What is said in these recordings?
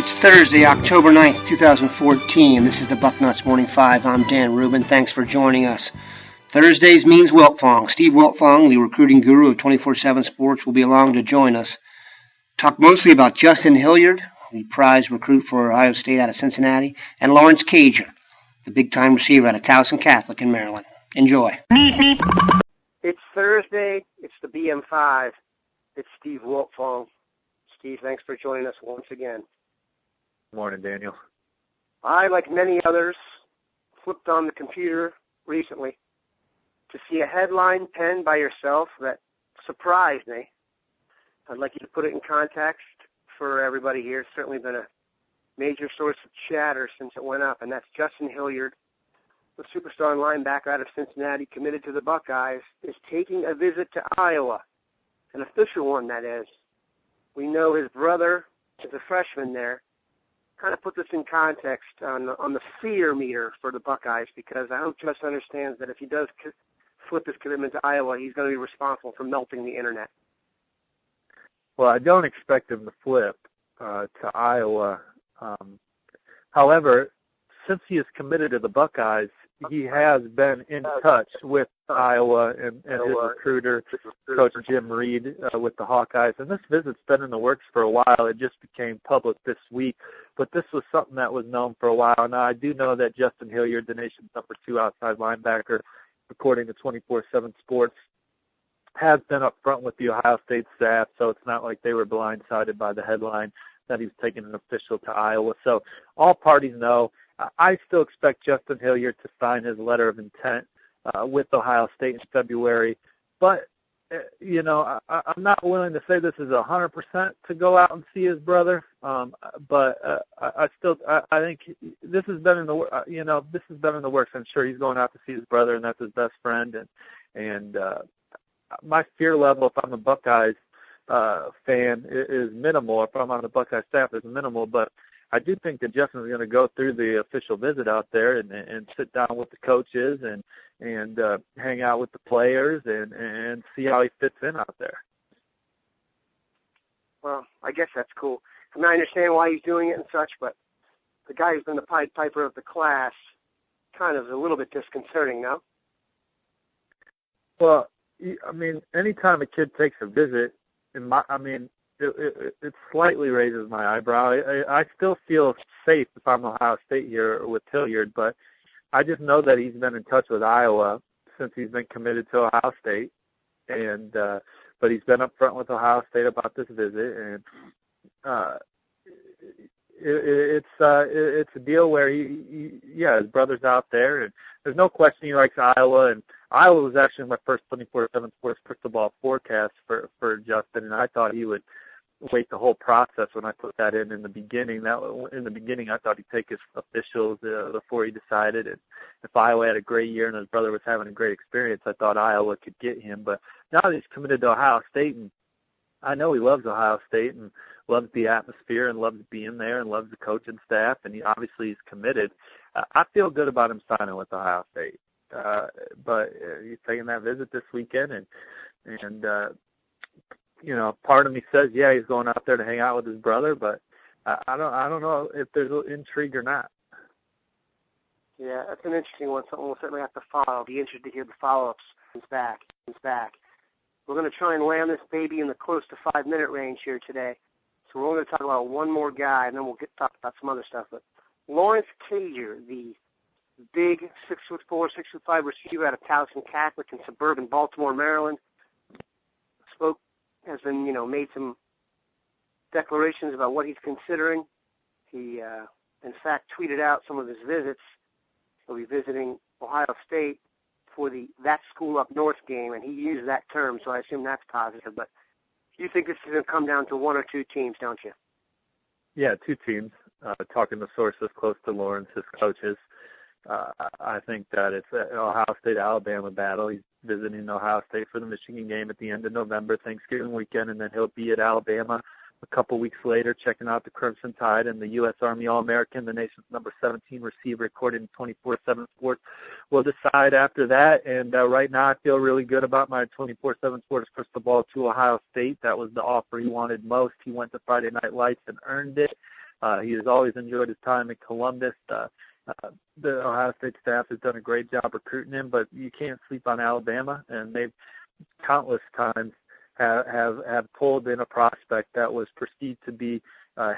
It's Thursday, October 9th, 2014. This is the Bucknuts Morning 5. I'm Dan Rubin. Thanks for joining us. Thursdays means Wiltfong. Steve Wiltfong, the recruiting guru of 24/7 Sports, will be along to join us. Talk mostly about Justin Hilliard, the prize recruit for Ohio State out of Cincinnati, and Lawrence Cager, the big-time receiver out of Towson Catholic in Maryland. Enjoy. It's Thursday. It's the BM5. It's Steve Wiltfong. Steve, thanks for joining us once again. Morning, Daniel. I, like many others, flipped on the computer recently to see a headline penned by yourself that surprised me. I'd like you to put it in context for everybody here. It's certainly been a major source of chatter since it went up, and that's Justin Hilliard, the superstar linebacker out of Cincinnati, committed to the Buckeyes, is taking a visit to Iowa, an official one, that is. We know his brother is a freshman there. Kind of put this in context on the fear meter for the Buckeyes, because I hope Justin understands that if he does flip his commitment to Iowa, he's going to be responsible for melting the internet. Well, I don't expect him to flip to Iowa. However, since he is committed to the Buckeyes, he has been in touch with Iowa and his recruiter, Coach Jim Reed, with the Hawkeyes. And this visit's been in the works for a while. It just became public this week. But this was something that was known for a while. Now, I do know that Justin Hilliard, the nation's number 2 outside linebacker, according to 24/7 Sports, has been up front with the Ohio State staff, so it's not like they were blindsided by the headline that he was taking an official to Iowa. So all parties know. I still expect Justin Hilliard to sign his letter of intent with Ohio State in February. But, I'm not willing to say this is 100% to go out and see his brother. But I think this has been in the works. I'm sure he's going out to see his brother, and that's his best friend. And my fear level, if I'm a Buckeyes fan, is minimal. If I'm on the Buckeye staff, is minimal. But I do think that Justin's going to go through the official visit out there and sit down with the coaches and hang out with the players and see how he fits in out there. Well, I guess that's cool. I mean, I understand why he's doing it and such, but the guy who's been the Pied Piper of the class kind of is a little bit disconcerting, no? Well, I mean, anytime a kid takes a visit, it slightly raises my eyebrow. I still feel safe if I'm Ohio State here with Hilliard, but I just know that he's been in touch with Iowa since he's been committed to Ohio State, and but he's been up front with Ohio State about this visit, and it's a deal where his brother's out there, and there's no question he likes Iowa, and Iowa was actually my first 24/7 Sports crystal ball forecast for Justin, and I thought he would wait the whole process when I put that in the beginning. In the beginning, I thought he'd take his officials before he decided. And if Iowa had a great year and his brother was having a great experience, I thought Iowa could get him. But now that he's committed to Ohio State, and I know he loves Ohio State and loves the atmosphere and loves being there and loves the coaching staff, and he obviously is committed. I feel good about him signing with Ohio State. But he's taking that visit this weekend, and part of me says, he's going out there to hang out with his brother, but I don't know if there's intrigue or not. Yeah, that's an interesting one. Something we'll certainly have to follow. I'll be interested to hear the follow-ups. He's back. We're going to try and land this baby in the close to 5-minute range here today. So we're only going to talk about one more guy, and then we'll talk about some other stuff. But Lawrence Cager, the big 6'4", 6'5" receiver out of Towson Catholic in suburban Baltimore, Maryland, has been, made some declarations about what he's considering. He, in fact, tweeted out some of his visits. He'll be visiting Ohio State for the That School Up North game, and he used that term, so I assume that's positive. But you think this is going to come down to one or two teams, don't you? Yeah, 2 teams. Talking to sources close to Lawrence, his coaches, I think that it's an Ohio State-Alabama battle. He's visiting Ohio State for the Michigan game at the end of November, Thanksgiving weekend, and then he'll be at Alabama a couple weeks later checking out the Crimson Tide and the U.S. Army All-American, the nation's number 17 receiver, according to 24/7 Sports. We'll decide after that, and right now I feel really good about my 24/7 Sports crystal ball to Ohio State. That was the offer he wanted most. He went to Friday Night Lights and earned it. He has always enjoyed his time in Columbus. The Ohio State staff has done a great job recruiting him, but you can't sleep on Alabama, and they've countless times have pulled in a prospect that was perceived to be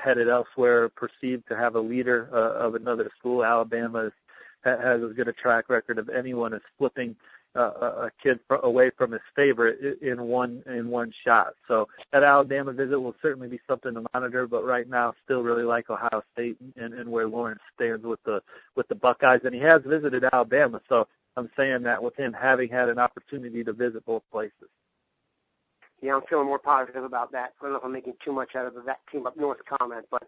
headed elsewhere, perceived to have a leader of another school. Alabama has as good a track record of anyone as flipping a kid away from his favorite in one shot. So that Alabama visit will certainly be something to monitor, but right now still really like Ohio State and where Lawrence stands with the Buckeyes. And he has visited Alabama, so I'm saying that with him having had an opportunity to visit both places. Yeah, I'm feeling more positive about that. I don't know if I'm making too much out of that team up north comment, but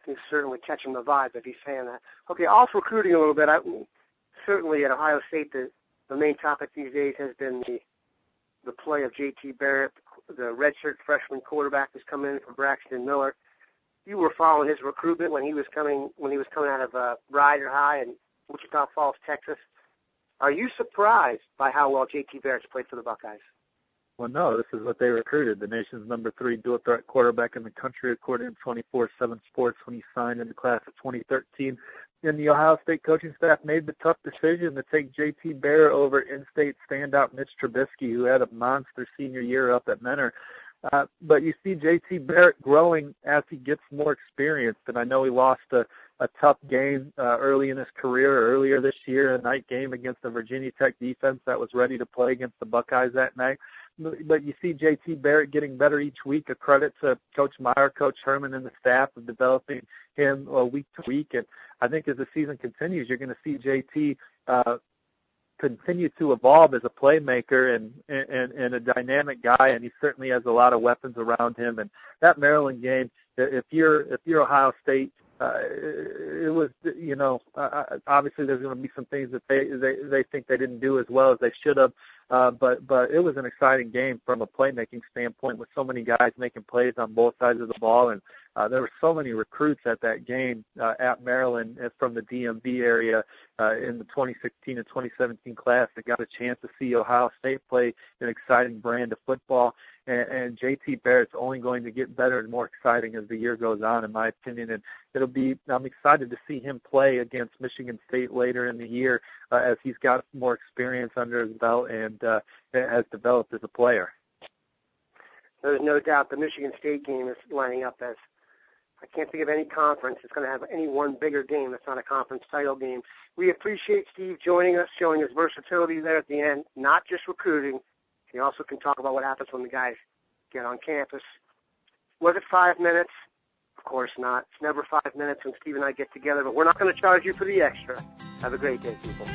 he's certainly catching the vibe if he's saying that. Okay, off recruiting a little bit. Certainly at Ohio State, the main topic these days has been the play of J.T. Barrett, the redshirt freshman quarterback who's come in for Braxton Miller. You were following his recruitment when he was coming out of Rider High in Wichita Falls, Texas. Are you surprised by how well J.T. Barrett's played for the Buckeyes? Well, no, this is what they recruited. The nation's number 3 dual-threat quarterback in the country, according to 24/7 Sports, when he signed in the class of 2013. And the Ohio State coaching staff made the tough decision to take J.T. Barrett over in-state standout Mitch Trubisky, who had a monster senior year up at Mentor. But you see J.T. Barrett growing as he gets more experience. And I know he lost a tough game early in his career, earlier this year, a night game against the Virginia Tech defense that was ready to play against the Buckeyes that night. But you see J.T. Barrett getting better each week, a credit to Coach Meyer, Coach Herman, and the staff of developing him week to week. And I think as the season continues, you're going to see J.T. continue to evolve as a playmaker and a dynamic guy, and he certainly has a lot of weapons around him. And that Maryland game, if you're Ohio State, it was, obviously there's going to be some things that they think they didn't do as well as they should have, but it was an exciting game from a playmaking standpoint with so many guys making plays on both sides of the ball, and there were so many recruits at that game at Maryland from the DMV area in the 2016 and 2017 class that got a chance to see Ohio State play an exciting brand of football. And J.T. Barrett's only going to get better and more exciting as the year goes on, in my opinion. And I'm excited to see him play against Michigan State later in the year as he's got more experience under his belt and has developed as a player. There's no doubt the Michigan State game is lining up as, I can't think of any conference that's going to have any one bigger game that's not a conference title game. We appreciate Steve joining us, showing his versatility there at the end, not just recruiting. He also can talk about what happens when the guys get on campus. Was it 5 minutes? Of course not. It's never 5 minutes when Steve and I get together, but we're not going to charge you for the extra. Have a great day, people.